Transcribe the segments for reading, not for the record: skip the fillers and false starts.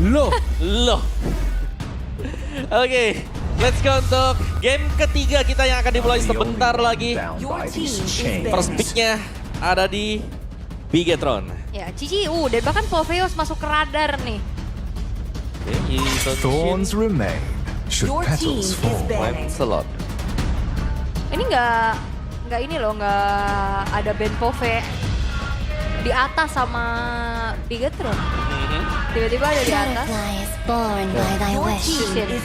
Loh. Oke, let's go untuk game ketiga kita yang akan dimulai sebentar lagi. First pick-nya ada di Bigetron. Ya, Cici, dan bahkan Poveos masuk ke radar nih. Thorns remain should petals fall. Lancelot. Ini nggak ini loh, nggak ada band Pove di atas sama Bigetron. Tiba-tiba ada di atas. Butterflies born by thy wish,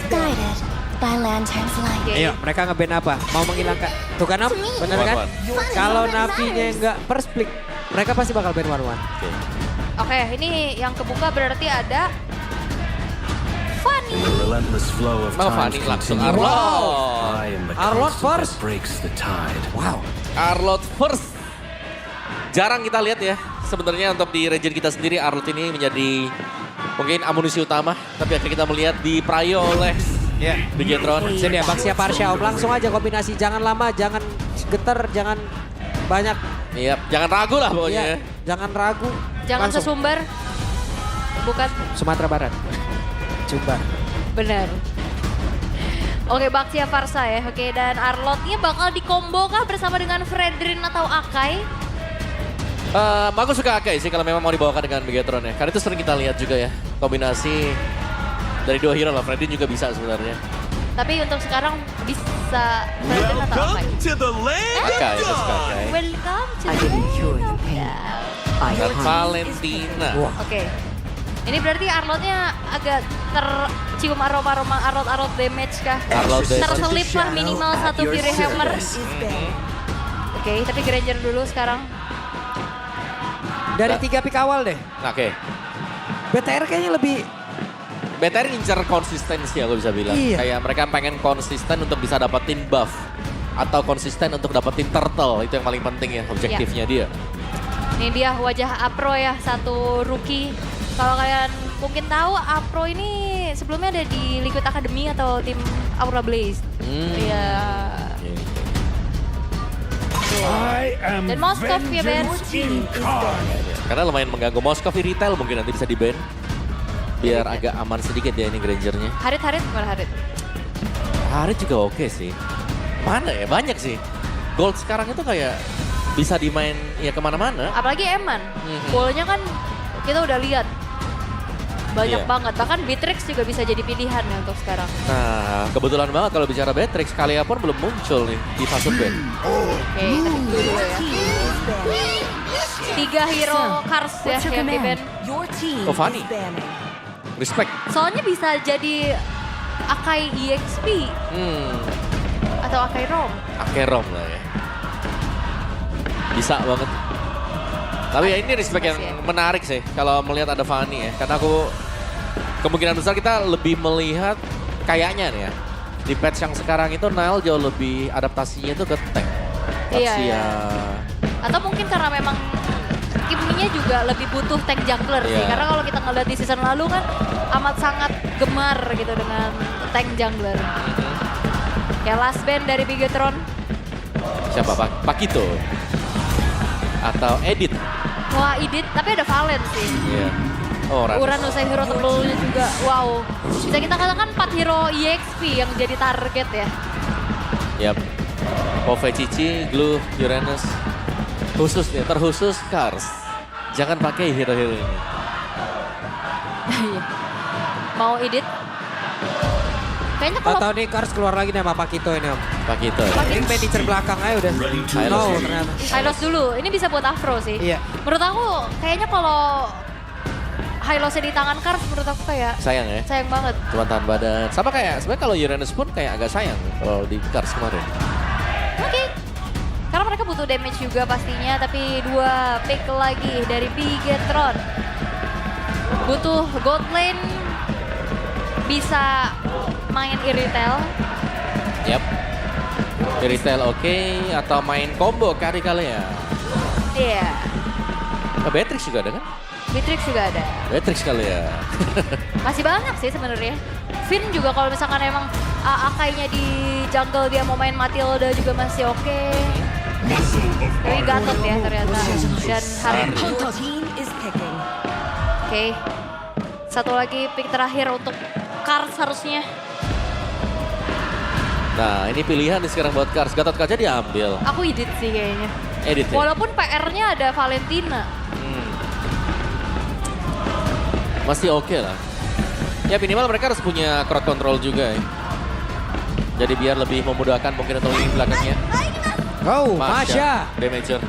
guided by lantern's light. Oke. Ayo, mereka nge-ban apa? Mau menghilangkan. Tuh kan, Om? Bener kan? Kalau napinya nggak first pick, mereka pasti bakal ban one-one. Oke, ini yang kebuka berarti ada Fanny. The relentless flow of Oh, time Fanny langsung continues. Arlot. I am the Arlot constant first. that breaks the tide. Wow. Arlot first. Jarang kita lihat ya. Sebenarnya untuk di region kita sendiri Arlot ini menjadi mungkin amunisi utama. Tapi akhirnya kita melihat di prayo oleh Bigetron. Sini ya, Baxia Parsha, Om. Langsung aja kombinasi. Jangan lama, jangan getar, jangan banyak. Iya, jangan ragu lah pokoknya. Iya, jangan ragu. Jangan Langsung. sesumber. Bukan Sumatera Barat. Jumbar. benar. Oke, Baxia Farsa ya. Oke, dan Arlotnya bakal dikombo kah bersama dengan Fredrin atau Akai? Aku suka Akai sih kalau memang mau dibawakan dengan Bigetron ya. Karena itu sering kita lihat juga ya. Kombinasi dari dua hero lah. Fredrin juga bisa sebenarnya. Tapi untuk sekarang bisa Fredrin atau Akai? to the land Akai, aku suka Akai. Welcome to I the didn't cure land your of pain. doubt. Dan Valentina. Wah. Oke. Ini berarti Arlotnya agak tercium aroma-aroma Arlot damage kah? Arlot damage. Terselip lah minimal satu Fury Hammer. Oke, tapi Granger dulu sekarang. Dari 3 pick awal deh. Oke. BTR kayaknya lebih BTR ngincer konsistensi aku bisa bilang. Iya. Kayak mereka pengen konsisten untuk bisa dapetin buff. Atau konsisten untuk dapetin turtle. Itu yang paling penting ya, objektifnya dia. Ini dia wajah Apro ya, satu rookie. Kalau kalian mungkin tahu, Apro ini sebelumnya ada di Liquid Academy atau tim Aura Blaze. Iya. Dan Moskov ya Ben. Karena lumayan mengganggu Moskov di retail mungkin nanti bisa di-ban. Biar agak aman sedikit ya ini Grangernya. Harit gimana Harit? Harit juga oke sih. Mana ya? Banyak sih. Gold sekarang itu kayak bisa dimain ya kemana-mana. Apalagi Eman. Ballnya kan kita udah lihat. Banyak Iya. banget. Bahkan Beatrix juga bisa jadi pilihan ya untuk sekarang. Nah, kebetulan banget kalau bicara Beatrix, Kalia pun belum muncul nih di fase ban. Oke, kita tunggu dulu ya. 3 hero Cars ya yang di ban. Your team Oh, Fanny. Respect. Soalnya bisa jadi Akai EXP atau Akai Rom. Akerom lah ya. Bisa banget. Tapi ya ini respect yang menarik sih kalau melihat ada Fanny ya. Karena aku kemungkinan besar kita lebih melihat kayaknya nih ya. Di patch yang sekarang itu Nile jauh lebih adaptasinya itu ke tank. Iya, Baxia. iya. Atau mungkin karena memang Kimmy-nya juga lebih butuh tank jungler sih. Iya. Karena kalau kita ngeliat di season lalu kan amat sangat gemar gitu dengan tank jungler. Ya last band dari Bigetron. Siapa? Pakito. Atau Edit. Wah Idit, tapi ada Valen sih. Iya. Oh, Uranus. Uranus yang hero tebelnya juga, wow. Bisa kita katakan 4 hero EXP yang jadi target ya. Yap. Pove Cici, Glue, Uranus. Khusus nih, terkhusus Cars. Jangan pakai hero-hero ini. Mau Idit? Kayaknya kalau Tahu nih Cars keluar lagi nih sama Pakito ini, Om. Pakito. Ini manajer belakang aja udah. Hylos. No, ternyata. Hylos dulu, ini bisa buat Afro sih. Iya. Menurut aku kayaknya kalau Hylosnya di tangan Cars menurut aku kayak Sayang ya. sayang banget. Cuma tahan badan. Sama kayak sebenarnya kalau Uranus pun kayak agak sayang kalau di Cars kemarin. Oke. Karena mereka butuh damage juga pastinya, tapi 2 pick lagi dari Bigetron. Butuh gold lane, bisa main Irritel. Yap. Retail oke atau main combo kali-kali ya. Iya, Beatrix juga ada kan? Beatrix juga ada. Beatrix kali ya. Masih banyak sih sebenarnya. Finn juga kalau misalkan emang Akainya di jungle dia mau main Matilda juga masih oke. Tapi Gatot ya ternyata. Dan Harit. Your team is picking. Oke. Satu lagi pick terakhir untuk Cars harusnya. Nah ini pilihan nih sekarang buat Cars. Gatot Kaca diambil. Aku edit sih kayaknya. Edit ya? Walaupun PR-nya ada Valentina. Masih oke lah. Ya minimal mereka harus punya crowd control juga ya. Jadi biar lebih memudahkan mungkin untuk lini belakangnya. Oh, Masha. Damager.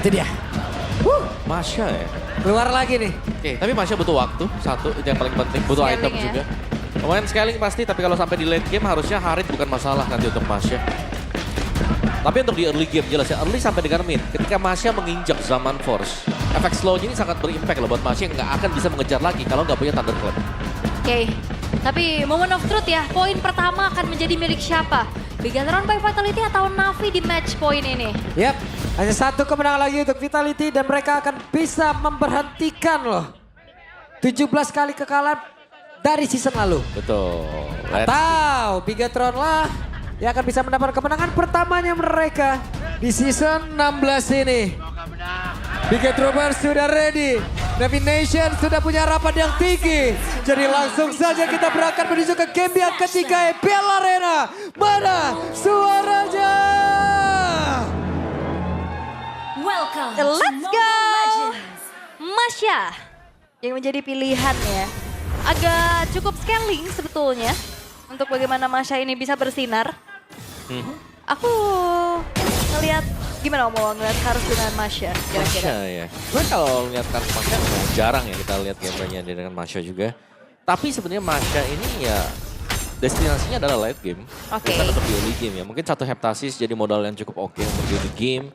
Itu dia. Masha ya. Keluar lagi nih. Oke, tapi Masha butuh waktu. Satu, itu yang paling penting. Butuh Scaling item ya. juga. Lumayan scaling pasti, tapi kalau sampai di late game harusnya Harit bukan masalah nanti untuk Masha. Tapi untuk di early game jelas ya, early sampai dengan mid. Ketika Masha menginjak Zaman Force, efek slow-nya ini sangat berimpact loh buat Masha yang nggak akan bisa mengejar lagi kalau nggak punya Thunderclap. Oke, tapi moment of truth ya, poin pertama akan menjadi milik siapa? Bigatron by Vitality atau Navi di match point ini? Yap, hanya satu kemenangan lagi untuk Vitality dan mereka akan bisa memberhentikan loh 17 kali kekalahan dari season lalu. Betul. Atau Bigatron lah yang akan bisa mendapat kemenangan pertamanya mereka di season 16 ini. Bigatron sudah ready. Navi Nation sudah punya harapan yang tinggi. Jadi langsung saja kita berangkat menuju ke game yang ketiga EPL Arena. Mana suaranya? Let's go! Masha yang menjadi pilihan ya. Agak cukup scaling sebetulnya untuk bagaimana Masha ini bisa bersinar. Aku ngelihat gimana mau ngeliat Cars dengan Masha kira-kira. Masha ya. Gue kalau lihat Cars Masha jarang ya kita lihat gamenya dengan Masha juga. Tapi sebenarnya Masha ini ya destinasinya adalah late game. Oke. Bukan untuk di early game ya. Mungkin satu Heptasis jadi modal yang cukup oke untuk di early game.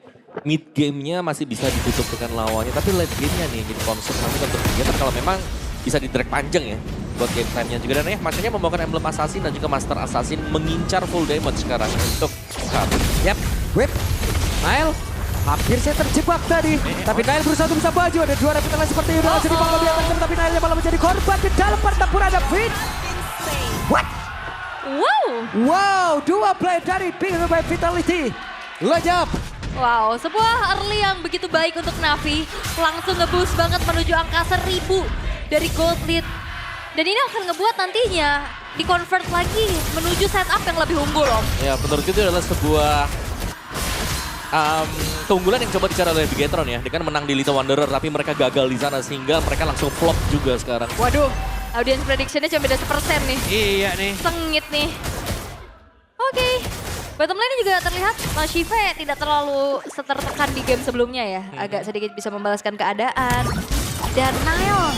Mid game-nya masih bisa ditutup dengan lawannya. Tapi late game-nya nih jadi konsep nanti untuk kegiatan kalau memang bisa di-drag panjang ya. Buat game time-nya juga. Dan ya Masha-nya membawakan emblem Assassin dan juga Master Assassin mengincar full damage sekarang untuk Cars. Yap, whip. Nail, hampir saya terjebak tadi. Tapi Nail berusaha untuk bisa maju. Ada dua repetan seperti itu. Langsung dipanggung lebih atas. Tapi Nailnya malah menjadi korban di dalam pertempuran. Ada Fit. What? Wow, Wow, dua play dari Bigatron by Vitality. Lenyap. wow, sebuah early yang begitu baik untuk Navi. Langsung nge-boost banget menuju angka 1000 dari gold lead. Dan ini akan ngebuat nantinya di-convert lagi menuju setup yang lebih unggul om. Ya menurut itu adalah sebuah keunggulan yang coba dicari oleh Bigatron ya. Dengan menang di Little Wanderer tapi mereka gagal di sana sehingga mereka langsung flop juga sekarang. Waduh, audience prediction-nya cuma beda 1% nih. Iya nih. Sengit nih. Oke, bottom lane juga terlihat Shive tidak terlalu setertekan di game sebelumnya ya. Agak sedikit bisa membalaskan keadaan. Dan Nile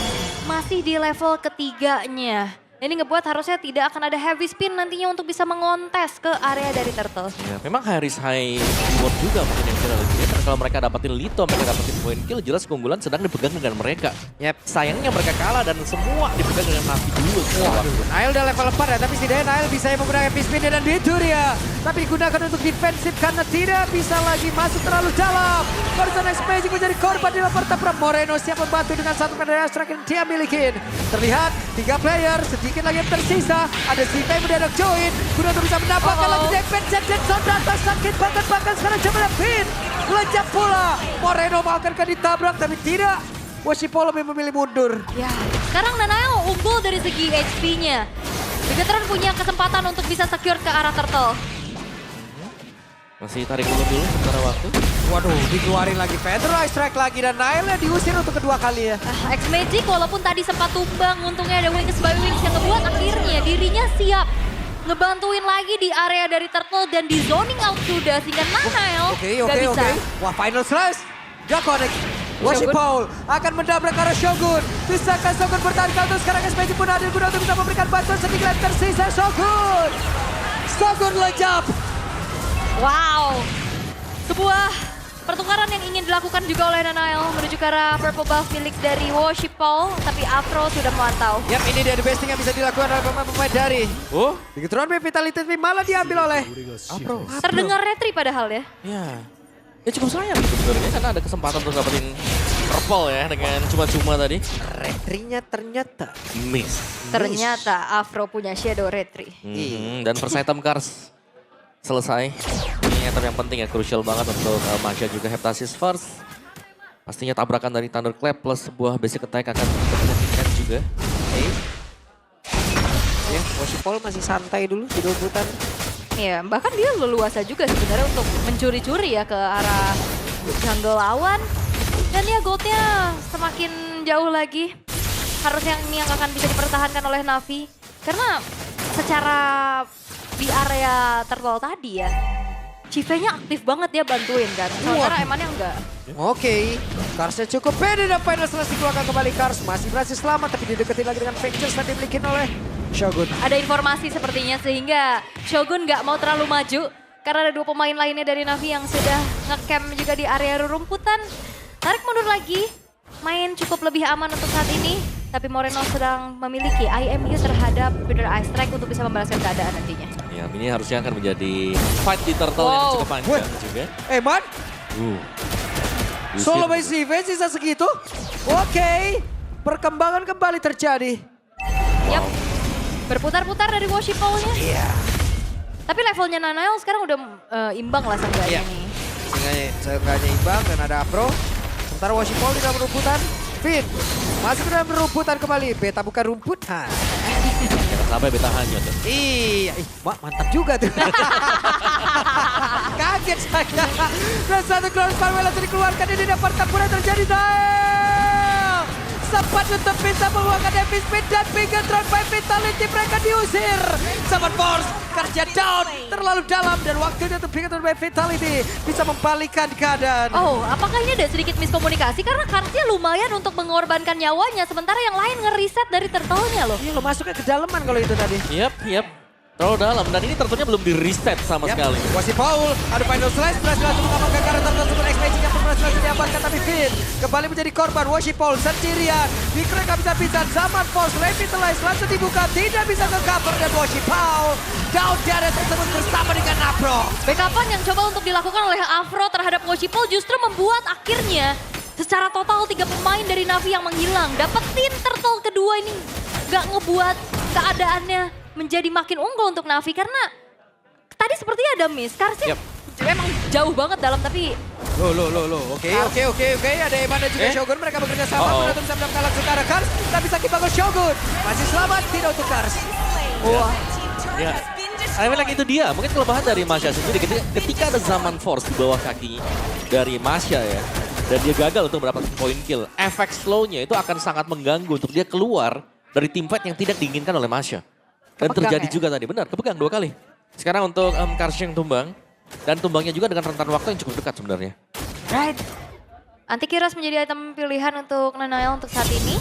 masih di level ketiganya. Ini ngebuat harusnya tidak akan ada heavy spin nantinya untuk bisa mengontes ke area dari Turtle. Ya, memang Harris high reward juga mungkin yang kira lebih. Karena kalau mereka dapatin Lito, mereka dapatin point kill, jelas keunggulan sedang dipegang dengan mereka. Yep. Sayangnya mereka kalah dan semua dipegang dengan Navi dulu. Nail udah level 4 ya, tapi setidaknya Nail bisa menggunakan heavy spin dan itu dia. Tapi digunakan untuk defensif karena tidak bisa lagi masuk terlalu dalam. Barusan X-Magic menjadi korban di dalam pertempuran. Moreno siap membantu dengan satu medali strike yang dia miliki. Terlihat 3 player, sedikit lagi yang tersisa. Ada Siva yang mendadak join. Guna untuk bisa mendapatkan lagi defense. Jackson datang sakit banget bahkan sekarang coba Pin. Lejap pula. Moreno akan ditabrak tapi tidak. Washipolo memilih mundur. Ya, sekarang Nanael unggul dari segi HP-nya. Bigatron punya kesempatan untuk bisa secure ke arah Turtle. Masih tarik dulu sementara waktu. Waduh, dikeluarin lagi Federal strike lagi dan Nailnya diusir untuk kedua kali ya. X-Magic walaupun tadi sempat tumbang, untungnya ada Wings by Wings yang ngebuat akhirnya dirinya siap ngebantuin lagi di area dari Turtle dan di zoning out sudah sehingga Nanael gak bisa. Wah, final slash. Gak connect. Washipole akan mendabrak ke arah Shogun. Bisakah Shogun bertahan counter? Sekarang X-Magic pun hadir guna untuk bisa memberikan bantuan sedikit yang tersisa Shogun. Shogun lejap. Wow, sebuah pertukaran yang ingin dilakukan juga oleh Nanael menuju ke arah purple buff milik dari Washipole, tapi Afro sudah memantau. Yap, ini dia the best thing yang bisa dilakukan oleh pemain dari Bigatron Vitality malah diambil oleh Afro. Terdengar retri padahal ya. Ya cukup sayang gitu sebenarnya karena ada kesempatan untuk dapetin purple ya dengan cuma-cuma tadi. Retrinya ternyata Miss. Ternyata Afro punya Shadow Retri. Dan first item Cars selesai. Ini item yang penting ya, crucial banget untuk Masha juga Heptasis first. Pastinya tabrakan dari Thunderclap plus sebuah basic attack akan memungkinkan juga. Ya, Washipol masih santai dulu di rebutan. Iya, bahkan dia leluasa juga sebenarnya untuk mencuri-curi ya ke arah jungle lawan. Dan ya goldnya semakin jauh lagi. Harusnya ini yang akan bisa dipertahankan oleh Navi. Karena secara di area turtle tadi ya, Chive-nya aktif banget dia bantuin kan. Sementara Emannya enggak. Oke, Karsnya cukup pede dan final setelah dikeluarkan kembali Kars. Masih berhasil selamat tapi dideketin lagi dengan Ventures yang dimiliki oleh Shogun. Ada informasi sepertinya sehingga Shogun nggak mau terlalu maju. Karena ada 2 pemain lainnya dari Navi yang sudah nge-camp juga di area rerumputan. Tarik mundur lagi, main cukup lebih aman untuk saat ini. Tapi Moreno sedang memiliki IMU terhadap Peter Ice Strike untuk bisa membalaskan keadaan nantinya. Ya, ini harusnya akan menjadi fight di turtle yang cukup panjang juga. Man, solo by Yusir. CV sisa segitu. Oke, perkembangan kembali terjadi. Yap, berputar-putar dari Washipol-nya. Iya. Tapi levelnya Nanael sekarang udah imbang lah seenggaknya Iya. nih. Seenggaknya imbang dan ada Afro. Sementara Washipol di dalam rumputan. Finn masih ke dalam rumputan kembali. Beta bukan rumput. Jangan sampai beta hanyut. Iya, mantap juga tuh. Kaget saya. Dan satu ground Farwell langsung dikeluarkan. Ini ada pertempuran terjadi. Nael sempat untuk bisa mengeluarkan Devin Speed dan Bigatron by Vitality. Mereka diusir. Summon Force kerja down terlalu dalam dan waktunya untuk Bigatron by Vitality bisa membalikkan keadaan. Oh, apakah ini ada sedikit miskomunikasi? Karena Karsnya lumayan untuk mengorbankan nyawanya, sementara yang lain nge-reset dari turtle-nya loh. Iya lo masuknya ke dalaman kalau itu tadi. Yap. Terlalu dalam dan ini tentunya belum di reset sama sekali. Wasip Paul, ada final slash, berhasil langsung mengamankan karakter tersebut. Expansion yang berhasil langsung diamankan tapi Finn kembali menjadi korban. Wasip Paul sendirian, Bikra gak bisa-bisa, Zaman Force, Revitalize langsung dibuka, tidak bisa ke cover dan Wasip Paul down di area tersebut bersama dengan Afro. Backupan yang coba untuk dilakukan oleh Afro terhadap Washipol justru membuat akhirnya secara total 3 pemain dari Navi yang menghilang. Dapetin turtle kedua ini gak ngebuat keadaannya menjadi makin unggul untuk Navi karena tadi sepertinya ada miss. Karsnya memang jauh banget dalam tapi Oke, ada Eman dan juga Shogun, mereka bekerja sama untuk bisa mendapatkan langsung ke arah Kars, tapi sakit bagus Shogun, masih selamat, tidak untuk Kars. wah, Ya, I mean, like itu dia. Mungkin kelemahan dari Masya sendiri ketika ada Zaman Force di bawah kaki dari Masya ya. Dan dia gagal untuk mendapatkan point kill. Efek slow-nya itu akan sangat mengganggu untuk dia keluar dari team fight yang tidak diinginkan oleh Masya. Dan Kepegang terjadi ya? juga tadi, benar, kepegang 2 kali. Sekarang untuk Karsnya yang tumbang. Dan tumbangnya juga dengan rentan waktu yang cukup dekat sebenarnya. right. Antikiras menjadi item pilihan untuk Nanael untuk saat ini.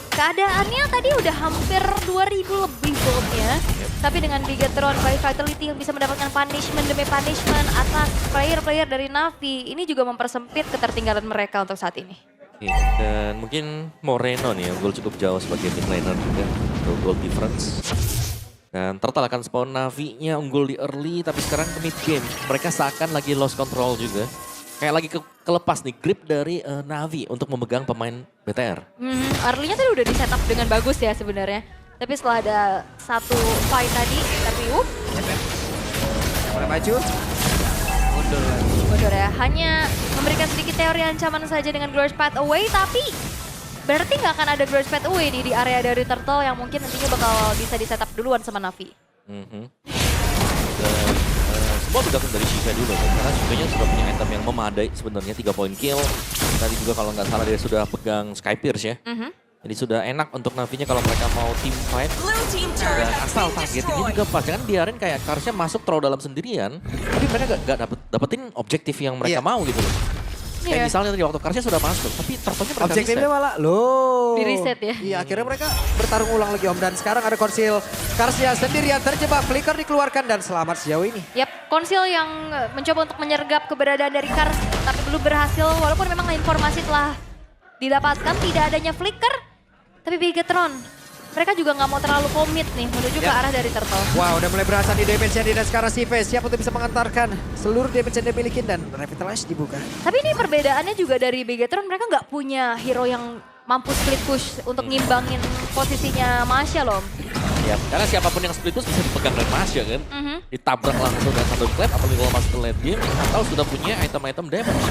Keadaannya tadi udah hampir 2000 lebih goldnya. Tapi dengan Bigatron by Vitality yang bisa mendapatkan punishment demi punishment atas player-player dari Navi. Ini juga mempersempit ketertinggalan mereka untuk saat ini. Oke, dan mungkin Moreno nih yang gol cukup jauh sebagai mid laner juga. Untuk goal difference. Dan Turtle akan spawn Navi-nya unggul di early tapi sekarang ke mid game. Mereka seakan lagi lost control juga. Kayak lagi kelepas nih grip dari Navi untuk memegang pemain BTR. Early-nya tadi udah di setup dengan bagus ya sebenarnya. Tapi setelah ada satu fight tadi, tapi Mulai maju, mundur lagi. mundur ya. Hanya memberikan sedikit teori ancaman saja dengan Grudge Path Away, tapi berarti nggak akan ada Grudge Path Away nih di area dari Turtle yang mungkin nantinya bakal bisa di setup duluan sama Navi. Dan semua bergantung dari Shiva dulu kan? Karena Shiva-nya sudah punya item yang memadai sebenarnya 3 point kill. Tadi juga kalau nggak salah dia sudah pegang Sky Pierce ya. Jadi sudah enak untuk Navi-nya kalau mereka mau team fight. Dan asal targetnya juga pas. Jangan biarin kayak Karsnya masuk terlalu dalam sendirian. Tapi mereka gak dapetin objektif yang mereka mau gitu loh. Kayak misalnya tadi waktu Karsnya sudah masuk. Tapi terpaksa mereka Objektifnya reset. malah, loh. Di reset ya? Iya, akhirnya mereka bertarung ulang lagi Om. Dan sekarang ada Konsil. Karsnya sendirian terjebak, flicker dikeluarkan dan selamat sejauh ini. Yap, Konsil yang mencoba untuk menyergap keberadaan dari Kars, tapi belum berhasil. Walaupun memang informasi telah didapatkan tidak adanya flicker, tapi Bigatron, mereka juga nggak mau terlalu komit nih menuju ke arah dari Turtle. Wow, udah mulai berasa di damage dan sekarang Sive siap untuk bisa mengantarkan seluruh damage yang dia miliki dan Revitalize dibuka. Tapi ini perbedaannya juga dari Bigatron, mereka nggak punya hero yang mampu split push untuk ngimbangin posisinya Masya loh. Ya, karena siapapun yang split push bisa dipegang oleh Masya kan. Ditabrak langsung dengan Thunderclap apalagi kalau masuk ke late game atau sudah punya item-item damage.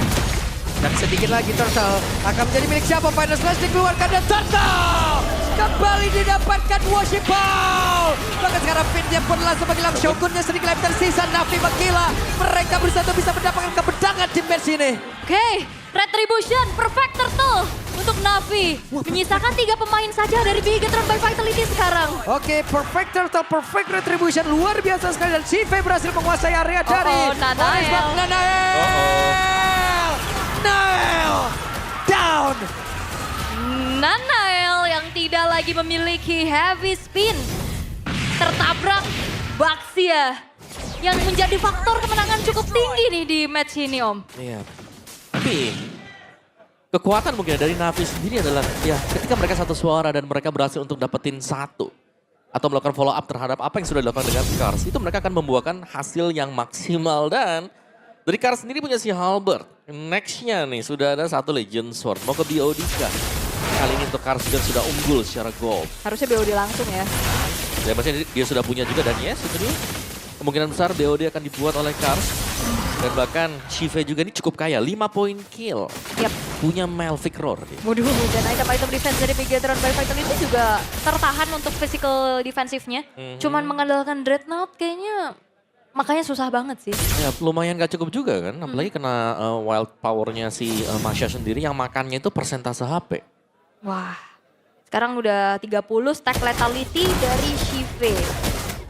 Dan sedikit lagi Turtle akan menjadi milik siapa? Final Slash dikeluarkan dan Turtle kembali didapatkan Worship Ball. Bahkan sekarang Finn dia pun langsung menghilang Shogunnya, sedikit lagi tersisa Na'Vi menggila. Mereka bersatu bisa mendapatkan kemenangan di match ini. Oke, Retribution, Perfect Turtle untuk Na'Vi. Menyisakan 3 pemain saja dari Bigetron by Vitality sekarang. Oke, Perfect Turtle, Perfect Retribution luar biasa sekali dan CV berhasil menguasai area dari Nanael. Nanael down. Nanael yang tidak lagi memiliki heavy spin. Tertabrak Baxia yang menjadi faktor kemenangan cukup tinggi nih di match ini Om. Iya. Tapi kekuatan mungkin dari Na'Vi sendiri adalah ya ketika mereka satu suara dan mereka berhasil untuk dapetin satu atau melakukan follow up terhadap apa yang sudah dilakukan dengan Cars, itu mereka akan membuahkan hasil yang maksimal. Dan dari Cars sendiri punya si Halberd. Nextnya nih sudah ada satu Legend Sword mau ke BOD kah? Kali ini untuk Cars juga sudah unggul secara gold. Harusnya BOD langsung ya. Ya maksudnya dia sudah punya juga dan yes itu dia. Kemungkinan besar BOD akan dibuat oleh Cars. Dan bahkan Shive juga ini cukup kaya, 5 poin kill. Yap. Punya Malphite Roar dia. Waduh, dan item-item defense dari Bigetron by Vitality juga tertahan untuk physical defensifnya. Cuman mengandalkan Dreadnought kayaknya makanya susah banget sih. Ya lumayan gak cukup juga kan, apalagi kena wild powernya si Masha sendiri yang makannya itu persentase HP. Wah, sekarang udah 30 stack lethality dari Shive.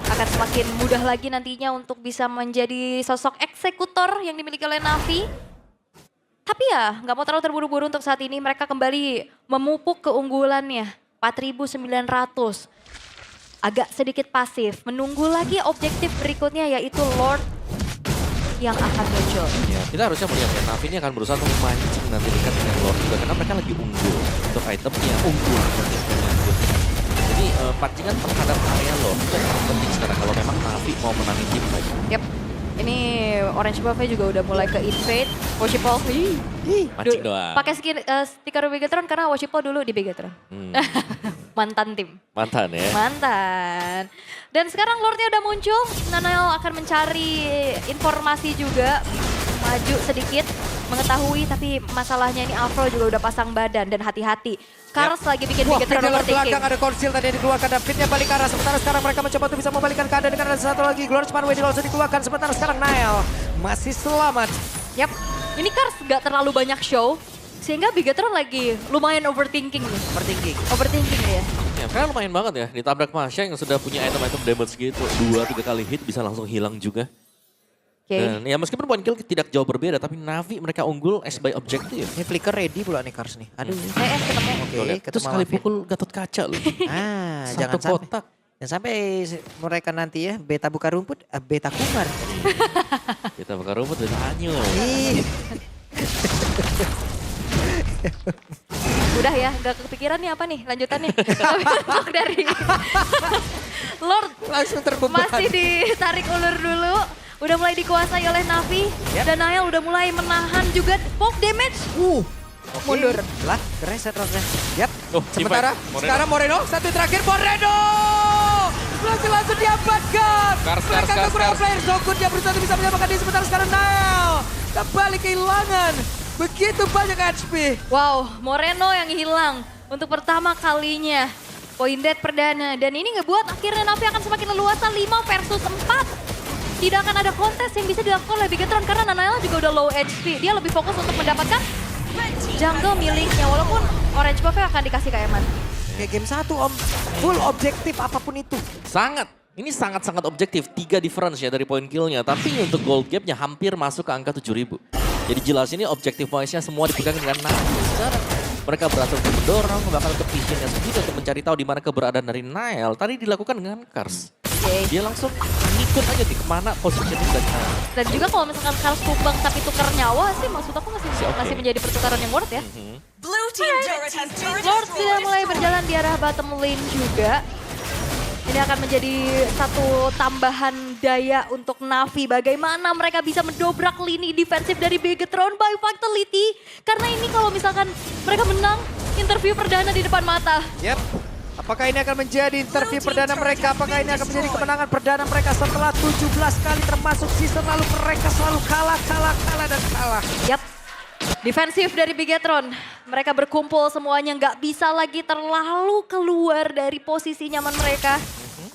Akan semakin mudah lagi nantinya untuk bisa menjadi sosok eksekutor yang dimiliki oleh Na'Vi. Tapi ya nggak mau terlalu terburu-buru untuk saat ini. Mereka kembali memupuk keunggulannya. 4.900. Agak sedikit pasif. Menunggu lagi objektif berikutnya yaitu Lord yang akan muncul. Ya, kita harusnya melihat ya, Na'Vi ini akan berusaha untuk memancing nanti dekat dengan Lord juga. Karena mereka lagi unggul. Untuk itemnya unggul. Jadi pancingan terhadap area Lord itu yang penting sekarang kalau memang Na'Vi mau menangin tim lagi. Yap. Ini Orange Buff juga udah mulai ke invade. Worship Ball. Mancing doang. Pakai stiker Bigetron karena Worship Ball dulu di Bigetron. Mantan tim. Mantan ya. Mantan. Dan sekarang Lordnya udah muncul. Nanael akan mencari informasi juga. Maju sedikit. Mengetahui tapi masalahnya ini Afro juga udah pasang badan dan hati-hati. Cars lagi bikin Wah, Bigetron di luar overthinking. belakang ada konsil tadi yang dikeluarkan dan Fitnya balik ke arah. Sementara sekarang mereka mencoba untuk bisa membalikkan keadaan dengan ada satu lagi. Glorious Manway langsung dikeluarkan. Sementara sekarang Nael masih selamat. Yap, ini Cars gak terlalu banyak show. Sehingga Bigetron lagi lumayan overthinking nih. Overthinking ya. Ya, karena lumayan banget ya, ditabrak Masha yang sudah punya item-item damage gitu. 2-3 kali hit bisa langsung hilang juga. Oke. Dan ya meskipun point kill tidak jauh berbeda, tapi Na'Vi mereka unggul as by objective. Ini flicker ready pula nih Cars nih. Aduh. Ketemu. Oke, Itu ketemu sekali Alvin. pukul Gatot Kaca loh. Ah, Satu jangan sampai. kotak. Dan sampai mereka nanti ya, beta buka rumput, beta kumar. Kita bakar rumput dan hanyut. Ih, Udah ya, gak kepikiran nih apa nih lanjutannya. Tapi untuk dari Lord langsung terbeban. masih ditarik ulur dulu. Udah mulai dikuasai oleh Na'Vi. Dan Nael udah mulai menahan juga poke damage. Mundur. Lah, kereset rotnya. Yap. Oh, Sementara Moreno. sekarang Moreno, satu terakhir Moreno. Langsung diamankan. Mereka kekurangan player. Shogun dia berusaha bisa menyamakan diri. Sementara sekarang Nael kembali kehilangan begitu banyak HP. Wow, Moreno yang hilang untuk pertama kalinya. Point dead perdana. Dan ini ngebuat akhirnya Na'Vi akan semakin leluasa 5 versus 4. Tidak akan ada kontes yang bisa dilakukan oleh Bigetron karena Nanael juga udah low HP. Dia lebih fokus untuk mendapatkan jungle miliknya. Walaupun Orange Buff-nya akan dikasih ke Eman. Kayak game 1 Om, full objektif apapun itu. Sangat. Ini sangat-sangat objektif. 3 difference ya dari point killnya. Tapi untuk gold gap-nya hampir masuk ke angka 7.000. Jadi jelas ini objektif wise-nya semua dipegang dengan Na'Vi. Sekarang mereka berhasil untuk mendorong, bahkan ke vision-nya sendiri untuk mencari tahu di mana keberadaan dari Nael. Tadi dilakukan dengan Cars. Dia langsung ngikut aja di kemana positioning dari Nael. Dan juga kalau misalkan Cars tumbang tapi tukar nyawa sih maksud aku Oke. masih menjadi pertukaran yang worth ya. Blue team turret has Lord sudah mulai berjalan di arah bottom lane juga. Ini akan menjadi satu tambahan daya untuk Na'Vi. Bagaimana mereka bisa mendobrak lini defensif dari Bigetron by Vitality. Karena ini kalau misalkan mereka menang, interview perdana di depan mata. Yap. Apakah ini akan menjadi interview perdana mereka? Apakah ini akan menjadi kemenangan perdana mereka setelah 17 kali termasuk season lalu mereka selalu kalah dan kalah. Yap. Defensif dari Bigetron. Mereka berkumpul semuanya nggak bisa lagi terlalu keluar dari posisi nyaman mereka.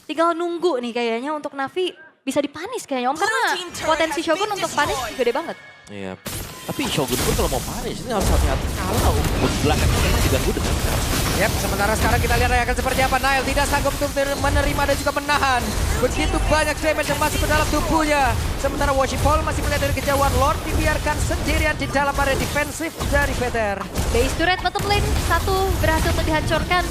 Tinggal nunggu nih kayaknya untuk Navi bisa dipanis kayaknya Om. Karena potensi Shogun untuk panis gede banget. Iya. Tapi Shogun pun kalau mau panis ini harus hati-hati kalau belakangnya memang diganggu dengan Kars. Yap, sementara sekarang kita lihat akan seperti apa. Nile tidak sanggup untuk menerima dan juga menahan. Begitu banyak damage yang masuk ke dalam tubuhnya. Sementara Washipol masih melihat dari kejauhan. Lord dibiarkan sendirian di dalam area defensif dari Peter. Base turret bottom lane satu berhasil untuk dihancurkan.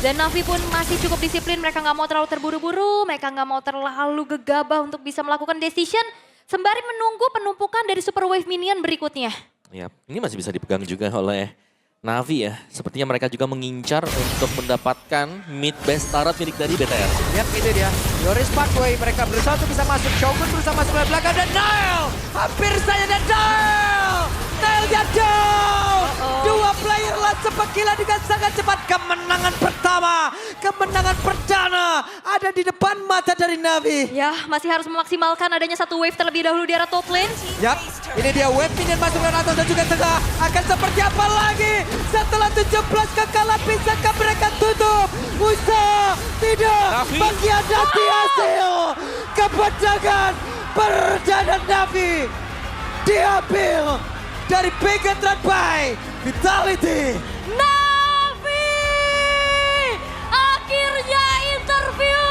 Dan Navi pun masih cukup disiplin. Mereka nggak mau terlalu terburu-buru. Mereka nggak mau terlalu gegabah untuk bisa melakukan decision. Sembari menunggu penumpukan dari Super Wave Minion berikutnya. Ya, ini masih bisa dipegang juga oleh Navi ya. Sepertinya mereka juga mengincar untuk mendapatkan mid base turret milik dari BTR. Yap, itu dia. Yoris Parkway, mereka berusaha untuk bisa masuk. Shogun berusaha masuk dari belakang dan Nile! Hampir saja dan Nile! Nile jatuh! Dua player lah cepat gila dengan sangat cepat. Kemenangan pertama, kemenangan perdana ada di depan mata dari Navi. Ya, masih harus memaksimalkan adanya satu wave terlebih dahulu di arah top lane. Yap, ini dia wave minion masuk dari atas dan juga tengah. Akan seperti apa lagi? Setelah 17 kekalahan bisakah mereka tutup? Musa, tidak. Navi. Bagian dari hasil kemenangan perdana Navi diambil dari Bigetron by Vitality. Navi! Akhirnya interview!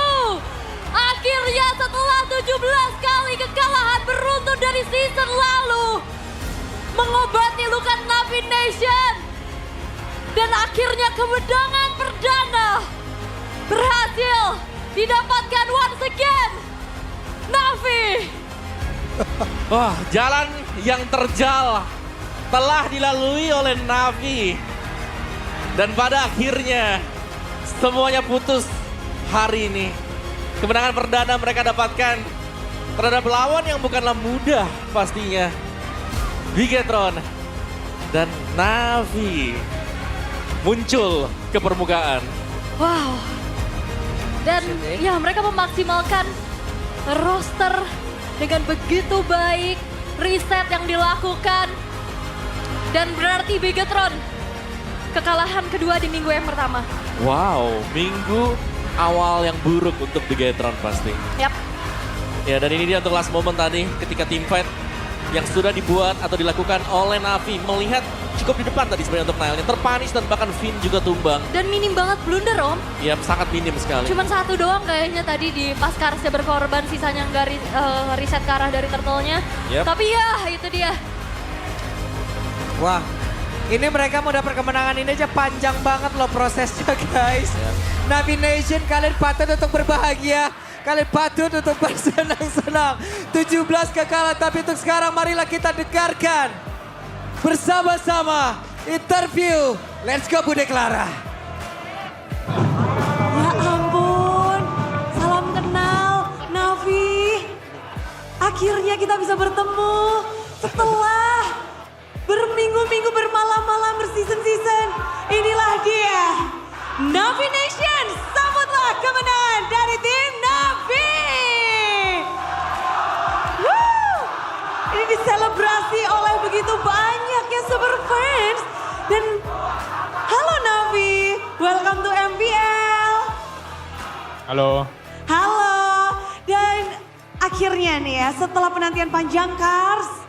Akhirnya setelah 17 kali kekalahan beruntun dari season lalu. Mengobati luka Navi Nation. Dan akhirnya kemenangan perdana berhasil didapatkan once again. Navi! Wah, jalan yang terjal telah dilalui oleh Navi. Dan pada akhirnya semuanya putus hari ini. Kemenangan perdana mereka dapatkan terhadap lawan yang bukanlah mudah pastinya. Bigetron dan Navi muncul ke permukaan. Wow. Dan ya mereka memaksimalkan roster dengan begitu baik. Reset yang dilakukan. Dan berarti Bigetron kekalahan kedua di minggu yang pertama. Wow, minggu awal yang buruk untuk Bigetron pasti. Yap. Ya, dan ini dia untuk last moment tadi ketika teamfight yang sudah dibuat atau dilakukan oleh Navi. Melihat cukup di depan tadi sebenarnya untuk Nile. Terpanis dan bahkan Finn juga tumbang. Dan minim banget blunder Om. Ya, sangat minim sekali. Cuman satu doang kayaknya tadi di pas Karsnya berkorban, sisanya nggak reset ke arah dari turtle-nya. Yep. Tapi ya itu dia. Wah, ini mereka mau dapat kemenangan ini aja panjang banget loh prosesnya guys. Navi Nation, kalian patut untuk berbahagia. Kalian patut untuk bersenang-senang. 17 kekalahan, tapi untuk sekarang marilah kita dengarkan bersama-sama interview. Let's go Bude Clara. Ya ampun, salam kenal Navi. Akhirnya kita bisa bertemu setelah berminggu-minggu bermalam-malam berseason-season. Inilah dia, Navi Nation. Sambutlah kemenangan dari tim Navi. Woo! Ini diselebrasi oleh begitu banyaknya super fans. Dan halo Navi, welcome to MPL. Halo. Halo, dan akhirnya nih ya setelah penantian panjang Kars,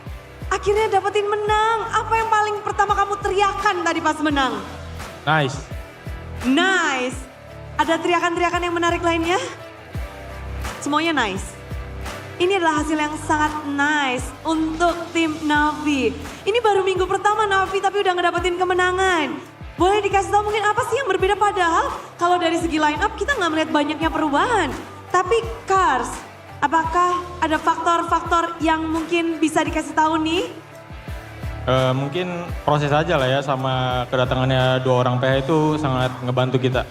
akhirnya dapetin menang. Apa yang paling pertama kamu teriakan tadi pas menang? Nice. Nice. Ada teriakan-teriakan yang menarik lainnya? Semuanya nice. Ini adalah hasil yang sangat nice untuk tim Navi. Ini baru minggu pertama Navi tapi udah ngedapetin kemenangan. Boleh dikasih tahu mungkin apa sih yang berbeda, padahal kalau dari segi line up kita nggak melihat banyaknya perubahan. Tapi Kars, apakah ada faktor-faktor yang mungkin bisa dikasih tahu nih? Mungkin proses aja lah ya, sama kedatangannya 2 orang PH itu sangat ngebantu kita.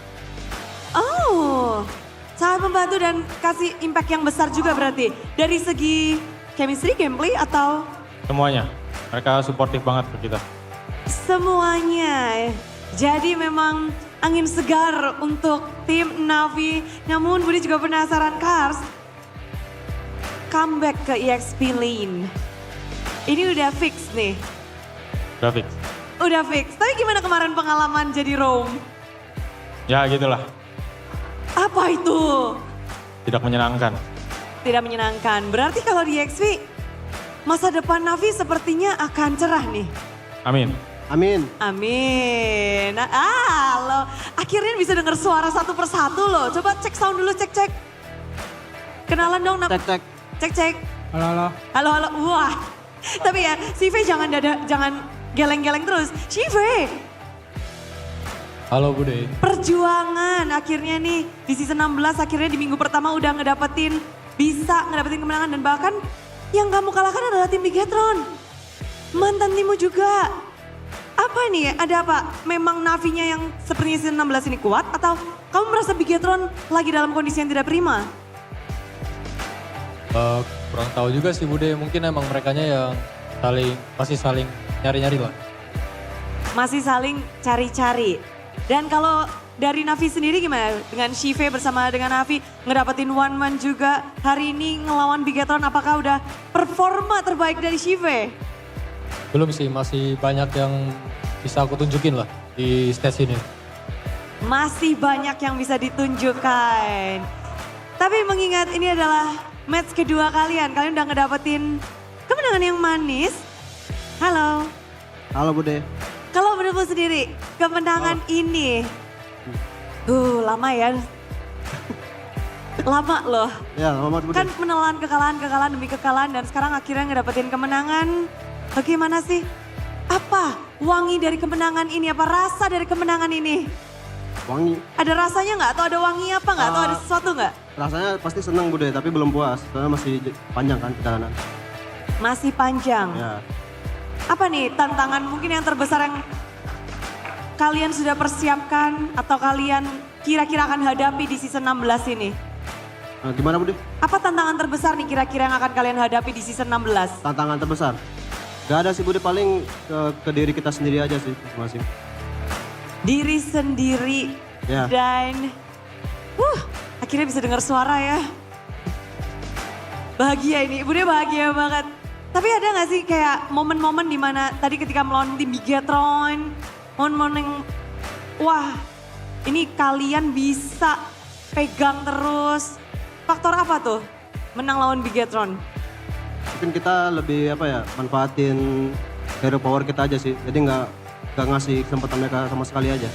Oh, sangat membantu dan kasih impact yang besar juga berarti. Dari segi chemistry, gameplay atau? Semuanya, mereka suportif banget ke kita. Semuanya. Jadi memang angin segar untuk tim Navi. Namun Budi juga penasaran Kars, comeback ke EXP lane. Ini udah fix nih. Udah fix. Udah fix. Tapi gimana kemarin pengalaman jadi Rome? Ya gitulah, Apa itu? tidak menyenangkan. Tidak menyenangkan. Berarti kalau di XP, masa depan Navi sepertinya akan cerah nih. Amin. Amin. Amin. Lo akhirnya bisa dengar suara satu persatu loh. Coba cek sound dulu, cek. Kenalan dong, Cek. Cek. Halo. Halo. Wah. Tapi ya, Sive jangan geleng-geleng terus. Sive, Halo Bude. perjuangan akhirnya nih di season 16 akhirnya di minggu pertama udah bisa ngedapetin kemenangan dan bahkan yang kamu kalahkan adalah tim Bigetron. Mantan timmu juga. Apa nih? Ada apa? Memang Navinya yang sepertinya season 16 ini kuat atau kamu merasa Bigetron lagi dalam kondisi yang tidak prima? Kurang tahu juga sih Bude, mungkin emang merekanya yang masih saling nyari-nyari lah. Masih saling cari-cari. Dan kalau dari Navi sendiri gimana? Dengan Shive bersama dengan Navi ngedapetin one man juga hari ini ngelawan Bigetron, apakah udah performa terbaik dari Shive? Belum sih, masih banyak yang bisa aku tunjukin lah di stage ini. Masih banyak yang bisa ditunjukkan. Tapi mengingat ini adalah match kedua kalian udah ngedapetin kemenangan yang manis. Halo. Halo Bude. Kalau menurutmu sendiri, kemenangan ini, lama ya. Lama loh. Ya, lama banget Bude. Kan menelan kekalahan demi kekalahan dan sekarang akhirnya ngedapetin kemenangan. Bagaimana sih? Apa wangi dari kemenangan ini? Apa rasa dari kemenangan ini? Wangi. Ada rasanya nggak? Atau ada wangi apa nggak? Atau ada sesuatu nggak? Rasanya pasti senang Bude, tapi belum puas. Soalnya masih panjang kan perjalanan. Masih panjang. Ya. Apa nih tantangan mungkin yang terbesar yang kalian sudah persiapkan atau kalian kira-kira akan hadapi di season 16 ini? Nah, gimana Bude? Apa tantangan terbesar nih kira-kira yang akan kalian hadapi di season 16? Tantangan terbesar? Gak ada sih Bude, paling ke diri kita sendiri aja sih masing-masing. Diri sendiri. Ya. Dan akhirnya bisa dengar suara ya. Bahagia ini, Bude bahagia banget. Tapi ada gak sih kayak momen-momen dimana tadi ketika melawan tim Bigetron, momen-momen yang wah ini kalian bisa pegang terus. Faktor apa tuh menang lawan Bigetron? Mungkin kita lebih manfaatin hero power kita aja sih. Jadi nggak ngasih kesempatan mereka sama sekali aja.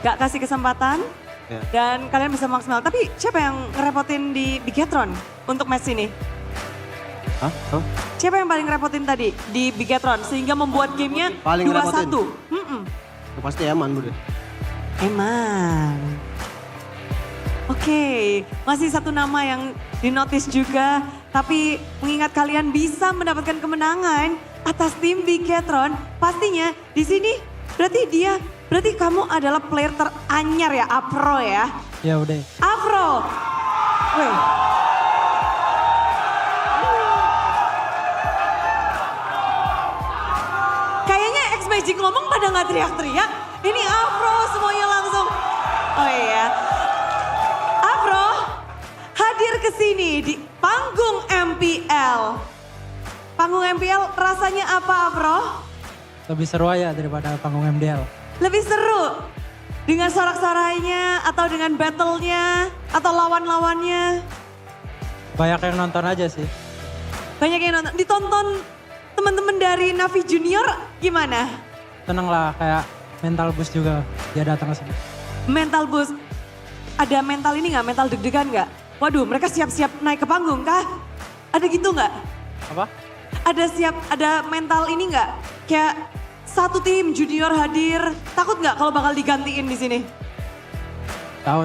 Gak kasih kesempatan Ya. dan kalian bisa maksimal. Tapi siapa yang ngerepotin di Bigetron untuk match ini? Hah? Oh? Siapa yang paling ngerepotin tadi di Bigetron sehingga membuat gamenya Paling 2-1? Ya, pasti Eman Bude. Eman. Oke, masih satu nama yang dinotis juga. Tapi mengingat kalian bisa mendapatkan kemenangan atas tim Bigetron, pastinya di sini berarti kamu adalah player teranyar ya, Afro ya? Ya udah. Afro. Weh. Kayaknya X-Magic ngomong pada nggak teriak-teriak. Ini Afro semuanya langsung. Oh iya. Afro hadir ke sini di panggung MPL. Panggung MPL rasanya apa Afro? Lebih seru aja daripada panggung MDL. Lebih seru dengan sorak-sorainya atau dengan battle-nya atau lawan-lawannya? Banyak yang nonton aja sih. Banyak yang nonton. Ditonton teman-teman dari Navi Junior gimana? Seneng lah, kayak mental boost juga dia datang ke sini. Mental boost. Ada mental ini nggak? Mental deg-degan nggak? Waduh, mereka siap-siap naik ke panggung kah? Ada gitu nggak? Apa? Ada mental ini nggak? Kayak satu tim junior hadir, takut nggak kalau bakal digantiin di sini? Tahu.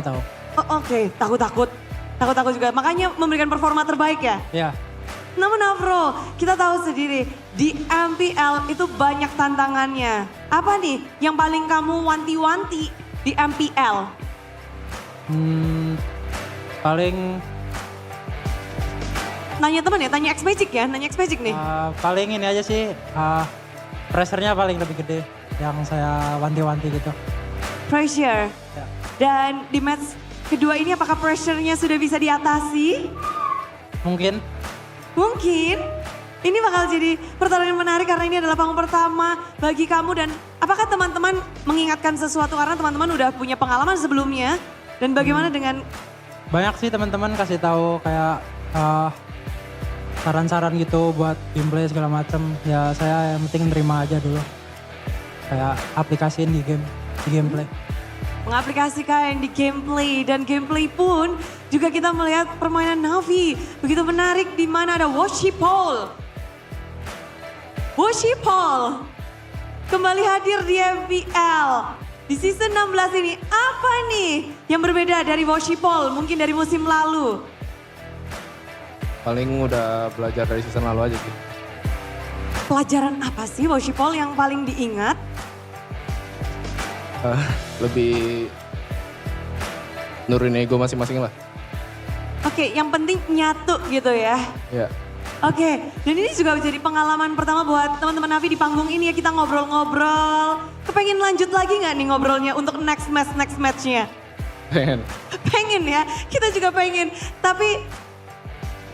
Oh, Oke, takut juga. Makanya memberikan performa terbaik ya? Ya, Namun Afro, kita tahu sendiri di MPL itu banyak tantangannya. Apa nih yang paling kamu wanti-wanti di MPL? paling Nanya temen ya, tanya X-Magic ya, nanya X-Magic nih. paling ini aja sih, pressure-nya paling lebih gede yang saya wanti-wanti gitu. Pressure. Ya. Dan di match kedua ini apakah pressure-nya sudah bisa diatasi? Mungkin Mungkin. Ini bakal jadi pertarungan yang menarik karena ini adalah panggung pertama bagi kamu dan apakah teman-teman mengingatkan sesuatu karena teman-teman udah punya pengalaman sebelumnya dan bagaimana dengan Banyak sih teman-teman kasih tahu kayak saran-saran gitu buat gameplay segala macem. Ya saya yang penting nerima aja dulu. Kayak aplikasiin di gameplay. mengaplikasikan di gameplay dan gameplay pun juga kita melihat permainan Navi begitu menarik di mana ada Woshipol. Woshipol kembali hadir di MPL. Di season 16 ini apa nih yang berbeda dari Woshipol mungkin dari musim lalu? Paling udah belajar dari season lalu aja sih. Pelajaran apa sih Woshipol yang paling diingat? Lebih nurunin ego masing-masing lah. Oke, yang penting nyatu gitu ya. Ya. Oke, dan ini juga menjadi pengalaman pertama buat teman-teman Navi di panggung ini ya, kita ngobrol-ngobrol. Kepengen lanjut lagi nggak nih ngobrolnya untuk next match-nya? Pengen. Pengen ya, kita juga pengen. Tapi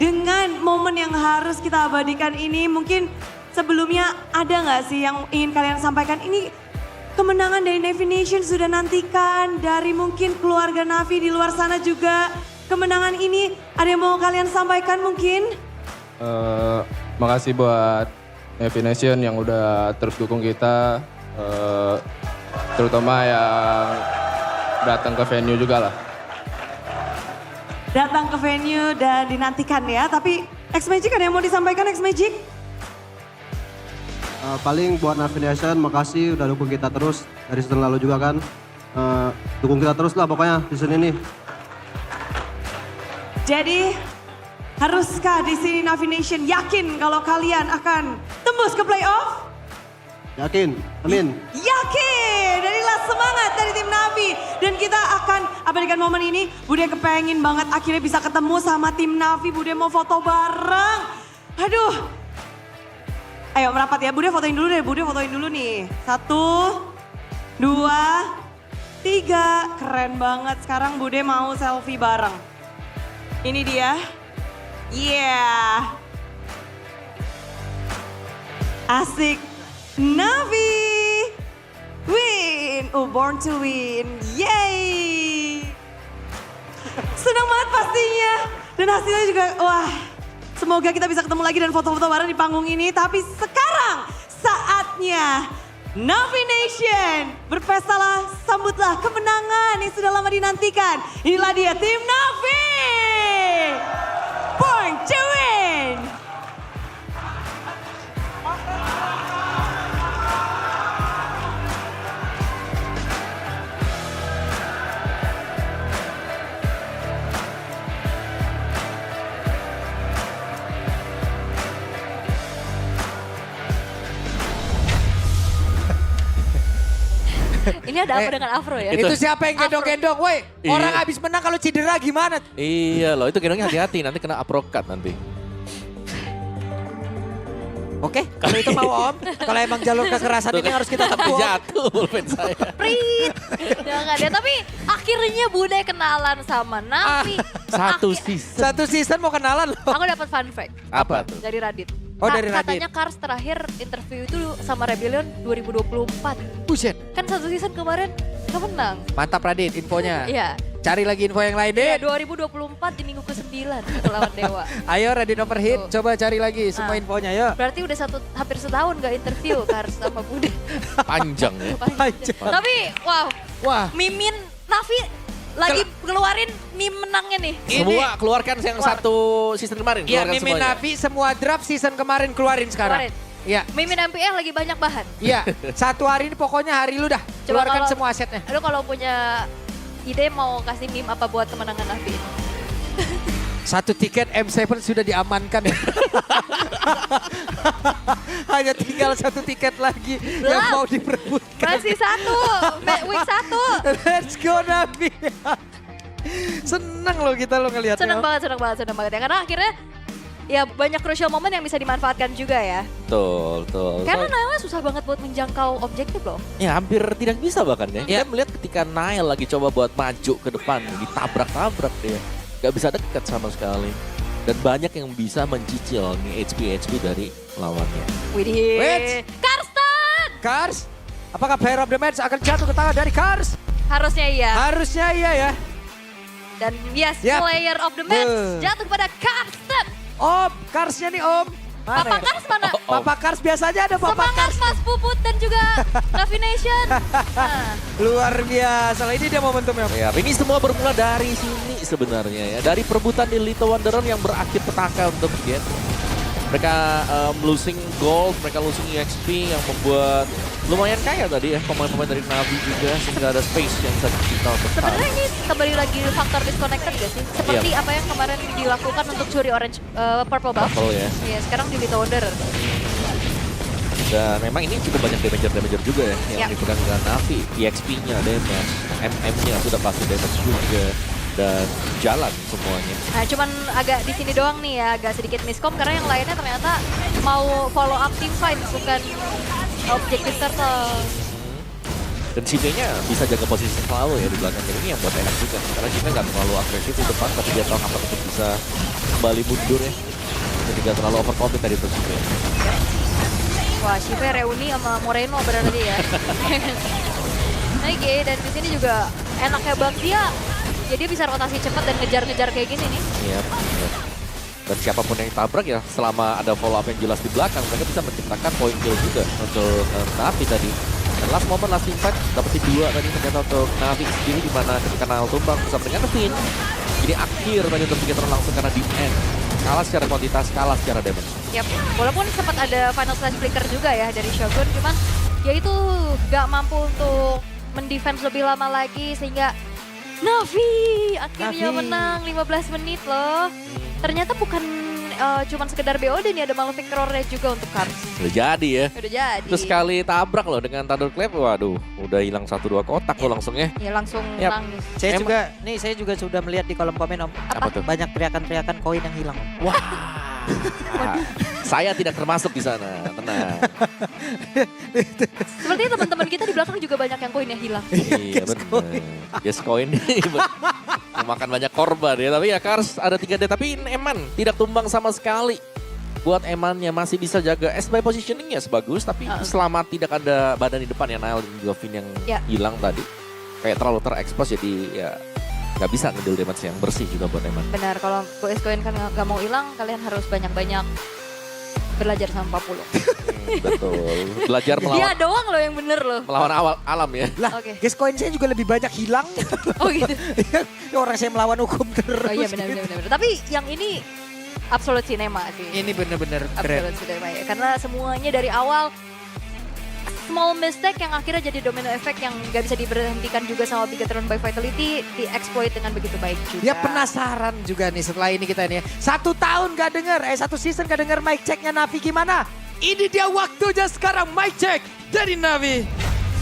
dengan momen yang harus kita abadikan ini mungkin sebelumnya ada nggak sih yang ingin kalian sampaikan? Ini kemenangan dari Navi Nation sudah nantikan, dari mungkin keluarga Navi di luar sana juga. Kemenangan ini ada yang mau kalian sampaikan mungkin? Makasih buat Navi Nation yang udah terus dukung kita, terutama yang datang ke venue juga lah. Datang ke venue dan dinantikan ya, tapi X-Magic ada yang mau disampaikan X-Magic? Paling buat Navi Nation, makasih udah dukung kita terus dari season lalu juga kan. Dukung kita terus lah pokoknya season ini. Jadi haruskah di sini Navi Nation yakin kalau kalian akan tembus ke playoff? Yakin, amin. Yakin, inilah semangat dari tim Navi. Dan kita akan abadikan momen ini. Bude kepengin banget akhirnya bisa ketemu sama tim Navi. Bude mau foto bareng. Aduh. Ayo merapat ya, Bude fotoin dulu deh. Bude fotoin dulu nih. 1, 2, 3. Keren banget, sekarang Bude mau selfie bareng. Ini dia. Yeah. Asik. Navi. Win. Oh, born to win. Yay. Senang banget pastinya. Dan hasilnya juga, wah. Semoga kita bisa ketemu lagi dan foto-foto bareng di panggung ini. Tapi sekarang saatnya Navi Nation. Berpestalah, sambutlah kemenangan yang sudah lama dinantikan. Inilah dia tim Navi. Born to win. Ini ada apa dengan Afro ya? Itu siapa yang gendong-gendong, woi? Iya. Orang habis menang kalau cedera gimana? Iya loh, itu gendongnya hati-hati, nanti kena uppercut nanti. Oke, kalau itu mau Om. Kalau emang jalur kekerasan ini harus kita tempuh. Jatuh pulpen saya. Prit. Jangan ya, tapi akhirnya Bude kenalan sama Navi. Satu season. Satu season mau kenalan loh. Aku dapat fun fact Apa tuh? dari Radit. Oh, dari Radit. Katanya Cars terakhir interview itu sama Rebellion 2024. Buset. Kan satu season kemarin gak menang. Mantap Radit infonya. Iya. Cari lagi info yang lain Iya, deh. 2024 di minggu ke-9 lawan Dewa. Ayo Radit Overhit, Tuh. coba cari lagi semua Nah. infonya ya. Berarti udah hampir setahun gak interview Cars sama Bude. Panjang ya. Panjang. Tapi wow, Wah, Mimin Navi lagi keluarin meme menangnya nih. Semua keluarkan yang satu season kemarin. iya keluarkan Mimin semuanya. Navi semua draft season kemarin keluarin sekarang. Keluarin. Iya. Mimin MPL lagi banyak bahan. Iya, satu hari ini pokoknya hari lu dah. Coba Keluarkan kalau- semua asetnya. Lu kalau punya ide mau kasih meme apa buat kemenangan Navi? Satu tiket M7 sudah diamankan ya. Hanya tinggal satu tiket lagi yang mau diperebutkan. Masih satu, week 1. Let's go Navi. Seneng loh kita lo ngeliatnya. Seneng banget ya. Karena akhirnya ya banyak crucial moment yang bisa dimanfaatkan juga ya. Betul, betul. Karena Naila susah banget buat menjangkau objektif loh. Ya hampir tidak bisa bahkan ya. Ya. Kita melihat ketika Nail lagi coba buat maju ke depan, ditabrak-tabrak dia. Gak bisa dekat sama sekali. Dan banyak yang bisa mencicil nih HP dari lawannya. Widih. Wait. Karsten! Kars, apakah player of the match akan jatuh ke tangan dari Kars? Harusnya iya. Harusnya iya ya. Dan yes, Yap. player of the match jatuh kepada Karsten. Om, Karsnya nih Om. Mana Papa ya? Kars mana? Papa Kars biasanya ada Papa Semangat Kars. Mas Puput dan juga Navi Nation. Nah, Luar biasa. Lah ini dia momentumnya. Ya, ini semua bermula dari sini sebenarnya ya. Dari perebutan di Little Wanderer yang berakhir petaka untuk Gen. Mereka losing gold, mereka losing EXP yang membuat lumayan kaya tadi ya pemain-pemain dari Navi juga sehingga ada space yang bisa kita untuk sebenarnya ini kembali lagi faktor disconnected gak sih? Seperti apa yang kemarin dilakukan untuk curi orange purple buff. Purple ya. Iya, sekarang di Little Wanderer. Dan memang ini cukup banyak damager juga ya yang dipegang dengan Navi. EXP-nya damage, MM-nya sudah pasti damage juga. Dan jalan semuanya. Nah, cuman agak di sini doang nih ya, agak sedikit miskom karena yang lainnya ternyata mau follow up team fight bukan objective turtle. Dan si B-nya bisa jaga posisi selalu ya di belakang ini yang buat enak juga. Karena Jimmy nggak terlalu agresif di depan, tapi dia tahu kapan untuk bisa kembali mundur ya. Jadi nggak terlalu overcommit tadi untuk Jimmy. Wah, Shive reuni sama Moreno berarti ya. Oke, dan di sini juga enaknya Bang dia. Jadi bisa rotasi cepat dan ngejar-ngejar kayak gini nih. Iya. Dan siapapun yang tabrak ya selama ada follow up yang jelas di belakang mereka bisa menciptakan point kill juga untuk Navi tadi. Dan last moment last impact dapetin 2 tadi ternyata untuk Navi sendiri di mana ketika Nile tumbang bersama dengan Finn. Jadi akhir tadi untuk Bigetron langsung karena di end. Kalah secara kuantitas, kalah secara damage. Yap, walaupun sempat ada final slash flicker juga ya dari Shogun, cuman ya itu gak mampu untuk mendefense lebih lama lagi sehingga Navi akhirnya menang 15 menit loh. Ternyata bukan cuman sekedar BOD nih, ada Malefic Roar juga untuk Kars. Udah jadi ya. Udah jadi. Terus sekali tabrak loh dengan Thunderclap, waduh udah hilang 1-2 kotak loh langsung ya. Ya langsung nangis. Saya juga sudah melihat di kolom komen Om. Apa tuh? Banyak teriakan-teriakan koin yang hilang. Wah. Saya tidak termasuk di sana, tenang. Sepertinya teman-teman kita di belakang juga banyak yang koinnya hilang. Iya benar. Yes coin memakan banyak korban ya. Tapi ya Kars ada 3D tapi Eman tidak tumbang sama sekali. Buat Emannya masih bisa jaga S by positioning ya sebagus. Tapi selama tidak ada badan di depan ya Nile dan juga Finn yang hilang tadi. Kayak terlalu terekspos jadi ya nggak bisa ngedeal damage yang bersih juga buat Eman. Benar, kalau Goes Coin kan nggak mau hilang, kalian harus banyak-banyak belajar sama Pak Pulo. Betul, belajar melawan. Dia doang loh yang bener loh. Melawan alam ya. Lah, guys koin saya juga lebih banyak hilang. Oh gitu. Orang saya melawan hukum terus. Oh iya benar. Tapi yang ini absolute cinema sih. Ini bener-bener keren. Absolute cinema ya. Karena semuanya dari awal small mistake yang akhirnya jadi domino effect yang gak bisa diberhentikan juga sama Bigetron by Vitality, di-exploit dengan begitu baik juga. Ya penasaran juga nih setelah ini kita nih. 1 tahun gak denger, 1 season gak denger mic checknya Navi gimana? Ini dia waktunya sekarang mic check dari Navi.